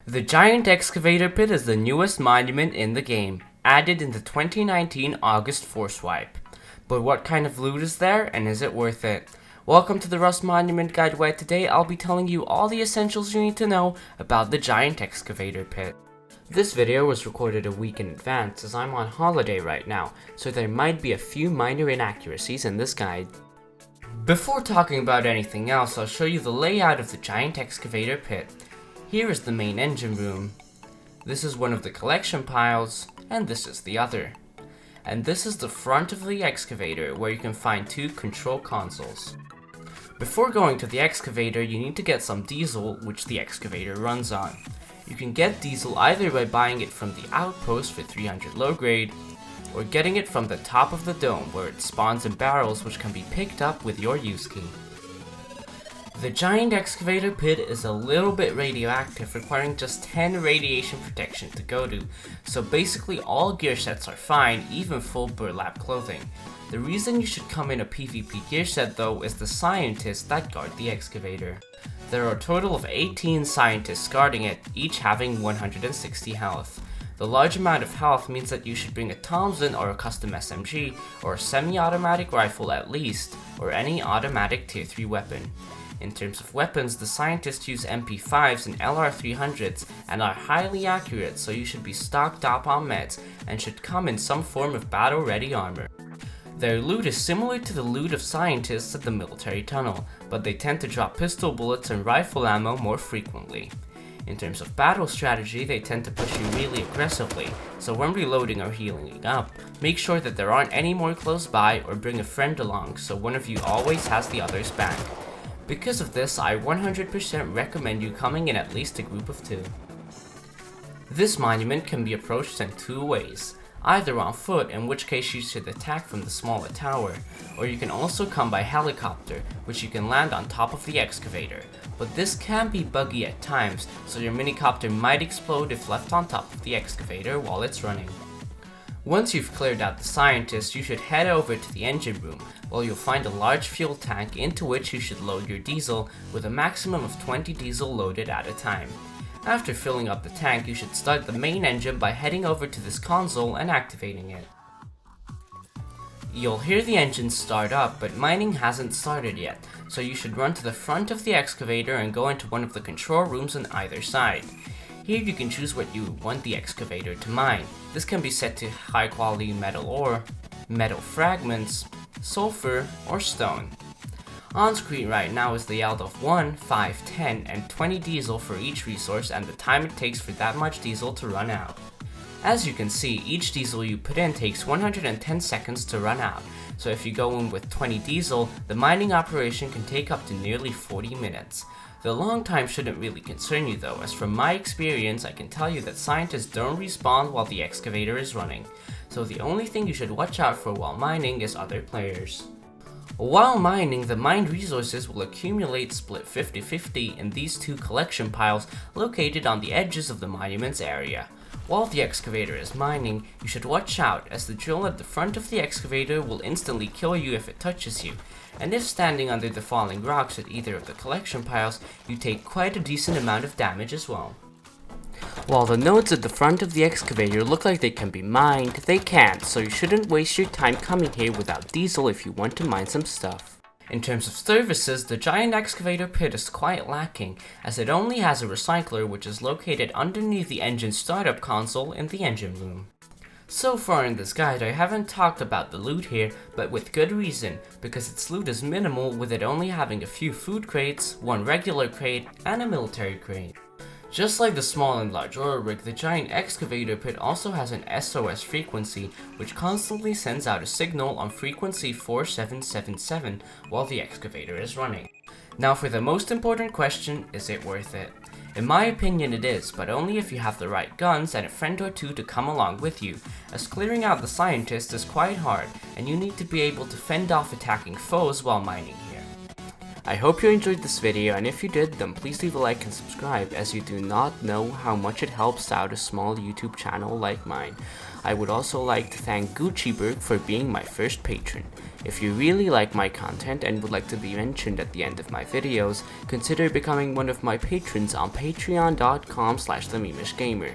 The giant excavator pit is the newest monument in the game, added in the 2019 August Force Wipe. But what kind of loot is there, and is it worth it? Welcome to the Rust Monument Guide, where today I'll be telling you all the essentials you need to know about the giant excavator pit. This video was recorded a week in advance as I'm on holiday right now, so there might be a few minor inaccuracies in this guide. Before talking about anything else, I'll show you the layout of the giant excavator pit. Here is the main engine room. This is one of the collection piles, and this is the other. And this is the front of the excavator, where you can find two control consoles. Before going to the excavator, you need to get some diesel, which the excavator runs on. You can get diesel either by buying it from the outpost for 300 low grade, or getting it from the top of the dome, where it spawns in barrels which can be picked up with your use key. The giant excavator pit is a little bit radioactive, requiring just 10 radiation protection to go to, so basically all gear sets are fine, even full burlap clothing. The reason you should come in a PvP gear set though is the scientists that guard the excavator. There are a total of 18 scientists guarding it, each having 160 health. The large amount of health means that you should bring a Thompson or a custom SMG, or a semi-automatic rifle at least, or any automatic tier 3 weapon. In terms of weapons, the scientists use MP5s and LR300s and are highly accurate, so you should be stocked up on meds and should come in some form of battle-ready armor. Their loot is similar to the loot of scientists at the military tunnel, but they tend to drop pistol bullets and rifle ammo more frequently. In terms of battle strategy, they tend to push you really aggressively, so when reloading or healing up, make sure that there aren't any more close by or bring a friend along so one of you always has the other's back. Because of this, I 100% recommend you coming in at least a group of 2. This monument can be approached in 2 ways, either on foot, in which case you should attack from the smaller tower, or you can also come by helicopter, which you can land on top of the excavator, but this can be buggy at times, so your minicopter might explode if left on top of the excavator while it's running. Once you've cleared out the scientists, you should head over to the engine room, where you'll find a large fuel tank into which you should load your diesel, with a maximum of 20 diesel loaded at a time. After filling up the tank, you should start the main engine by heading over to this console and activating it. You'll hear the engine start up, but mining hasn't started yet, so you should run to the front of the excavator and go into one of the control rooms on either side. Here you can choose what you want the excavator to mine. This can be set to high quality metal ore, metal fragments, sulfur, or stone. On screen right now is the yield of 1, 5, 10, and 20 diesel for each resource and the time it takes for that much diesel to run out. As you can see, each diesel you put in takes 110 seconds to run out, so if you go in with 20 diesel, the mining operation can take up to nearly 40 minutes. The long time shouldn't really concern you though, as from my experience I can tell you that scientists don't respawn while the excavator is running, so the only thing you should watch out for while mining is other players. While mining, the mined resources will accumulate split 50-50 in these 2 collection piles located on the edges of the monument's area. While the excavator is mining, you should watch out, as the drill at the front of the excavator will instantly kill you if it touches you, and if standing under the falling rocks at either of the collection piles, you take quite a decent amount of damage as well. While the nodes at the front of the excavator look like they can be mined, they can't, so you shouldn't waste your time coming here without diesel if you want to mine some stuff. In terms of services, the giant excavator pit is quite lacking, as it only has a recycler which is located underneath the engine startup console in the engine room. So far in this guide I haven't talked about the loot here, but with good reason, because its loot is minimal, with it only having a few food crates, 1 regular crate, and a military crate. Just like the small and large ore rig, the giant excavator pit also has an SOS frequency, which constantly sends out a signal on frequency 4777 while the excavator is running. Now for the most important question, is it worth it? In my opinion it is, but only if you have the right guns and a friend or 2 to come along with you, as clearing out the scientists is quite hard, and you need to be able to fend off attacking foes while mining here. I hope you enjoyed this video, and if you did, then please leave a like and subscribe, as you do not know how much it helps out a small YouTube channel like mine. I would also like to thank Gucciberg for being my first patron. If you really like my content and would like to be mentioned at the end of my videos, consider becoming one of my patrons on patreon.com/thememishgamer.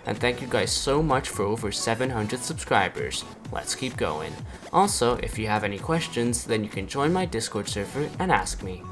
And thank you guys so much for over 700 subscribers. Let's keep going. Also, if you have any questions, then you can join my Discord server and ask me.